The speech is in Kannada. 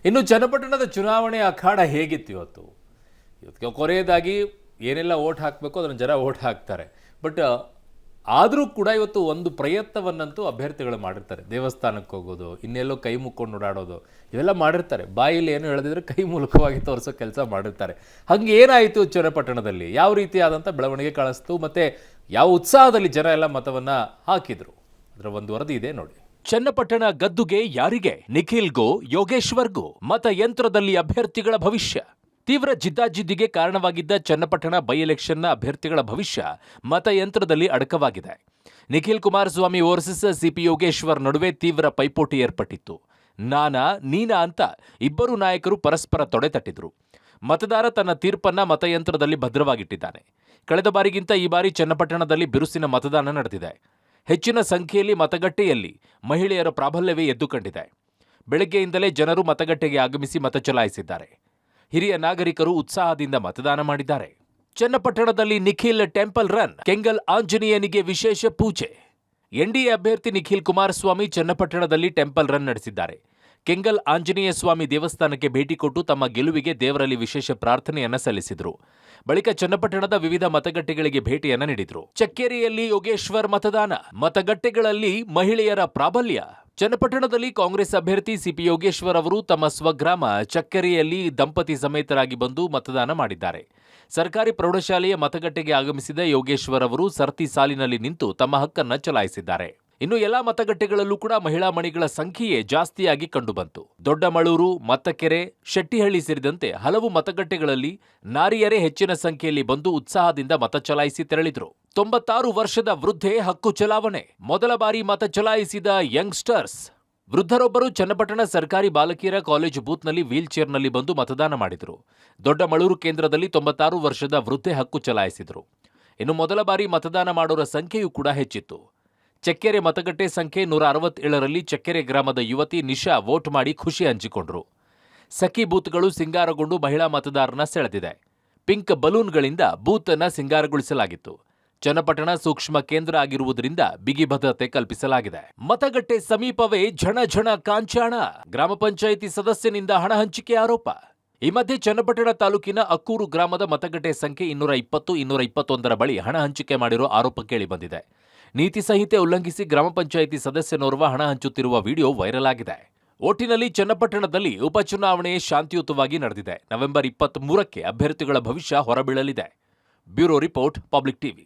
ಇನ್ನು ಚನ್ನಪಟ್ಟಣದ ಚುನಾವಣೆ ಅಖಾಡ ಹೇಗಿತ್ತು ಇವತ್ತು? ಇವತ್ತಿಗೆ ಕೊನೆಯದಾಗಿ ಏನೆಲ್ಲ ಓಟ್ ಹಾಕಬೇಕು ಅದನ್ನು ಜನ ಓಟ್ ಹಾಕ್ತಾರೆ. ಬಟ್ ಆದರೂ ಕೂಡ ಇವತ್ತು ಒಂದು ಪ್ರಯತ್ನವನ್ನಂತೂ ಅಭ್ಯರ್ಥಿಗಳು ಮಾಡಿರ್ತಾರೆ. ದೇವಸ್ಥಾನಕ್ಕೆ ಹೋಗೋದು, ಇನ್ನೆಲ್ಲೋ ಕೈ ಮುಕ್ಕೊಂಡು ಓಡಾಡೋದು, ಇವೆಲ್ಲ ಮಾಡಿರ್ತಾರೆ. ಬಾಯಲ್ಲಿ ಏನು ಹೇಳದಿದ್ರೆ ಕೈ ಮೂಲಕವಾಗಿ ತೋರಿಸೋ ಕೆಲಸ ಮಾಡಿರ್ತಾರೆ. ಹಂಗೆ ಏನಾಯಿತು ಚನ್ನಪಟ್ಟಣದಲ್ಲಿ? ಯಾವ ರೀತಿಯಾದಂಥ ಬೆಳವಣಿಗೆ ಕಾಣಿಸ್ತು ಮತ್ತು ಯಾವ ಉತ್ಸಾಹದಲ್ಲಿ ಜನ ಎಲ್ಲ ಮತವನ್ನು ಹಾಕಿದರು? ಅದರ ಒಂದು ವರದಿ ಇದೆ ನೋಡಿ. ಚನ್ನಪಟ್ಟಣ ಗದ್ದುಗೆ ಯಾರಿಗೆ? ನಿಖಿಲ್ಗೋ ಯೋಗೇಶ್ವರ್ಗೋ? ಮತಯಂತ್ರದಲ್ಲಿ ಅಭ್ಯರ್ಥಿಗಳ ಭವಿಷ್ಯ. ತೀವ್ರ ಜಿದ್ದಾಜಿದ್ದಿಗೆ ಕಾರಣವಾಗಿದ್ದ ಚನ್ನಪಟ್ಟಣ ಬೈ ಎಲೆಕ್ಷನ್ನ ಅಭ್ಯರ್ಥಿಗಳ ಭವಿಷ್ಯ ಮತಯಂತ್ರದಲ್ಲಿ ಅಡಕವಾಗಿದೆ. ನಿಖಿಲ್ ಕುಮಾರಸ್ವಾಮಿ ವರ್ಸಸ್ ಸಿಪಿ ಯೋಗೇಶ್ವರ್ ನಡುವೆ ತೀವ್ರ ಪೈಪೋಟಿ ಏರ್ಪಟ್ಟಿತ್ತು. ನಾನಾ ನೀನಾ ಅಂತ ಇಬ್ಬರು ನಾಯಕರು ಪರಸ್ಪರ ತೊಡೆತಟ್ಟಿದ್ರು. ಮತದಾರ ತನ್ನ ತೀರ್ಪನ್ನ ಮತಯಂತ್ರದಲ್ಲಿ ಭದ್ರವಾಗಿಟ್ಟಿದ್ದಾನೆ. ಕಳೆದ ಬಾರಿಗಿಂತ ಈ ಬಾರಿ ಚನ್ನಪಟ್ಟಣದಲ್ಲಿ ಬಿರುಸಿನ ಮತದಾನ ನಡೆದಿದೆ. ಹೆಚ್ಚಿನ ಸಂಖ್ಯೆಯಲ್ಲಿ ಮತಗಟ್ಟೆಯಲ್ಲಿ ಮಹಿಳೆಯರ ಪ್ರಾಬಲ್ಯವೇ ಎದ್ದು ಕಂಡಿದೆ. ಬೆಳಗ್ಗೆಯಿಂದಲೇ ಜನರು ಮತಗಟ್ಟೆಗೆ ಆಗಮಿಸಿ ಮತ ಚಲಾಯಿಸಿದ್ದಾರೆ. ಹಿರಿಯ ನಾಗರಿಕರು ಉತ್ಸಾಹದಿಂದ ಮತದಾನ ಮಾಡಿದ್ದಾರೆ. ಚನ್ನಪಟ್ಟಣದಲ್ಲಿ ನಿಖಿಲ್ ಟೆಂಪಲ್ ರನ್, ಕೆಂಗಲ್ ಆಂಜನೇಯನಿಗೆ ವಿಶೇಷ ಪೂಜೆ. ಎನ್ಡಿಎ ಅಭ್ಯರ್ಥಿ ನಿಖಿಲ್ ಕುಮಾರಸ್ವಾಮಿ ಚನ್ನಪಟ್ಟಣದಲ್ಲಿ ಟೆಂಪಲ್ ರನ್ ನಡೆಸಿದ್ದಾರೆ. ಕೆಂಗಲ್ ಆಂಜನೇಯ ಸ್ವಾಮಿ ದೇವಸ್ಥಾನಕ್ಕೆ ಭೇಟಿ ಕೊಟ್ಟು ತಮ್ಮ ಗೆಲುವಿಗೆ ದೇವರಲ್ಲಿ ವಿಶೇಷ ಪ್ರಾರ್ಥನೆಯನ್ನ ಸಲ್ಲಿಸಿದರು. ಬಳಿಕ ಚನ್ನಪಟ್ಟಣದ ವಿವಿಧ ಮತಗಟ್ಟೆಗಳಿಗೆ ಭೇಟಿಯನ್ನ ನೀಡಿದ್ರು. ಚಕ್ಕೇರಿಯಲ್ಲಿ ಯೋಗೇಶ್ವರ್ ಮತದಾನ, ಮತಗಟ್ಟೆಗಳಲ್ಲಿ ಮಹಿಳೆಯರ ಪ್ರಾಬಲ್ಯ. ಚನ್ನಪಟ್ಟಣದಲ್ಲಿ ಕಾಂಗ್ರೆಸ್ ಅಭ್ಯರ್ಥಿ ಸಿಪಿ ಯೋಗೇಶ್ವರ್ ಅವರು ತಮ್ಮ ಸ್ವಗ್ರಾಮ ಚಕ್ಕೇರಿಯಲ್ಲಿ ದಂಪತಿ ಸಮೇತರಾಗಿ ಬಂದು ಮತದಾನ ಮಾಡಿದ್ದಾರೆ. ಸರ್ಕಾರಿ ಪ್ರೌಢಶಾಲೆಯ ಮತಗಟ್ಟೆಗೆ ಆಗಮಿಸಿದ ಯೋಗೇಶ್ವರ್ ಅವರು ಸರತಿ ಸಾಲಿನಲ್ಲಿ ನಿಂತು ತಮ್ಮ ಹಕ್ಕನ್ನ ಚಲಾಯಿಸಿದ್ದಾರೆ. ಇನ್ನು ಎಲ್ಲಾ ಮತಗಟ್ಟೆಗಳಲ್ಲೂ ಕೂಡ ಮಹಿಳಾ ಮಣಿಗಳ ಸಂಖ್ಯೆಯೇ ಜಾಸ್ತಿಯಾಗಿ ಕಂಡುಬಂತು. ದೊಡ್ಡಮಳೂರು, ಮತ್ತಕೆರೆ, ಶೆಟ್ಟಿಹಳ್ಳಿ ಸೇರಿದಂತೆ ಹಲವು ಮತಗಟ್ಟೆಗಳಲ್ಲಿ ನಾರಿಯರೇ ಹೆಚ್ಚಿನ ಸಂಖ್ಯೆಯಲ್ಲಿ ಬಂದು ಉತ್ಸಾಹದಿಂದ ಮತ ಚಲಾಯಿಸಿ ತೆರಳಿದ್ರು. 96 ವರ್ಷದ ವೃದ್ಧೆ ಹಕ್ಕು ಚಲಾವಣೆ. ಮೊದಲ ಬಾರಿ ಮತ ಚಲಾಯಿಸಿದ ಯಂಗ್ಸ್ಟರ್ಸ್. ವೃದ್ಧರೊಬ್ಬರು ಚನ್ನಪಟ್ಟಣ ಸರ್ಕಾರಿ ಬಾಲಕಿಯರ ಕಾಲೇಜು ಬೂತ್ನಲ್ಲಿ ವೀಲ್ ಚೇರ್ನಲ್ಲಿ ಬಂದು ಮತದಾನ ಮಾಡಿದರು. ದೊಡ್ಡಮಳೂರು ಕೇಂದ್ರದಲ್ಲಿ 96 ವರ್ಷದ ವೃದ್ಧೆ ಹಕ್ಕು ಚಲಾಯಿಸಿದರು. ಇನ್ನು ಮೊದಲ ಬಾರಿ ಮತದಾನ ಮಾಡೋರ ಸಂಖ್ಯೆಯೂ ಕೂಡ ಹೆಚ್ಚಿತ್ತು. ಚಕ್ಕೆರೆ ಮತಗಟ್ಟೆ ಸಂಖ್ಯೆ 167ರಲ್ಲಿ ಚಕ್ಕೆರೆ ಗ್ರಾಮದ ಯುವತಿ ನಿಶಾ ವೋಟ್ ಮಾಡಿ ಖುಷಿ ಹಂಚಿಕೊಂಡ್ರು. ಸಖಿ ಬೂತ್ಗಳು ಸಿಂಗಾರಗೊಂಡು ಮಹಿಳಾ ಮತದಾರನ ಸೆಳೆದಿದೆ. ಪಿಂಕ್ ಬಲೂನ್ಗಳಿಂದ ಬೂತ್ ಅನ್ನ ಸಿಂಗಾರಗೊಳಿಸಲಾಗಿತ್ತು. ಚನ್ನಪಟ್ಟಣ ಸೂಕ್ಷ್ಮ ಕೇಂದ್ರ ಆಗಿರುವುದರಿಂದ ಬಿಗಿ ಭದ್ರತೆ ಕಲ್ಪಿಸಲಾಗಿದೆ. ಮತಗಟ್ಟೆ ಸಮೀಪವೇ ಝಣ ಝಣ ಕಾಂಚಾಣ. ಗ್ರಾಮ ಪಂಚಾಯಿತಿ ಸದಸ್ಯನಿಂದ ಹಣ ಹಂಚಿಕೆ ಆರೋಪ. ಈ ಮಧ್ಯೆ ಚನ್ನಪಟ್ಟಣ ತಾಲೂಕಿನ ಅಕ್ಕೂರು ಗ್ರಾಮದ ಮತಗಟ್ಟೆ ಸಂಖ್ಯೆ 220, 221ರ ಬಳಿ ಹಣ ಹಂಚಿಕೆ ಮಾಡಿರೋ ಆರೋಪ ಕೇಳಿಬಂದಿದೆ. ನೀತಿ ಸಂಹಿತೆ ಉಲ್ಲಂಘಿಸಿ ಗ್ರಾಮ ಪಂಚಾಯಿತಿ ಸದಸ್ಯನೋರ್ವ ಹಣ ಹಂಚುತ್ತಿರುವ ವಿಡಿಯೋ ವೈರಲ್ ಆಗಿದೆ. ಒಟ್ಟಿನಲ್ಲಿ ಚನ್ನಪಟ್ಟಣದಲ್ಲಿ ಉಪಚುನಾವಣೆ ಶಾಂತಿಯುತವಾಗಿ ನಡೆದಿದೆ. ನವೆಂಬರ್ 23ಕ್ಕೆ ಅಭ್ಯರ್ಥಿಗಳ ಭವಿಷ್ಯ ಹೊರಬೀಳಲಿದೆ. Bureau report, public TV.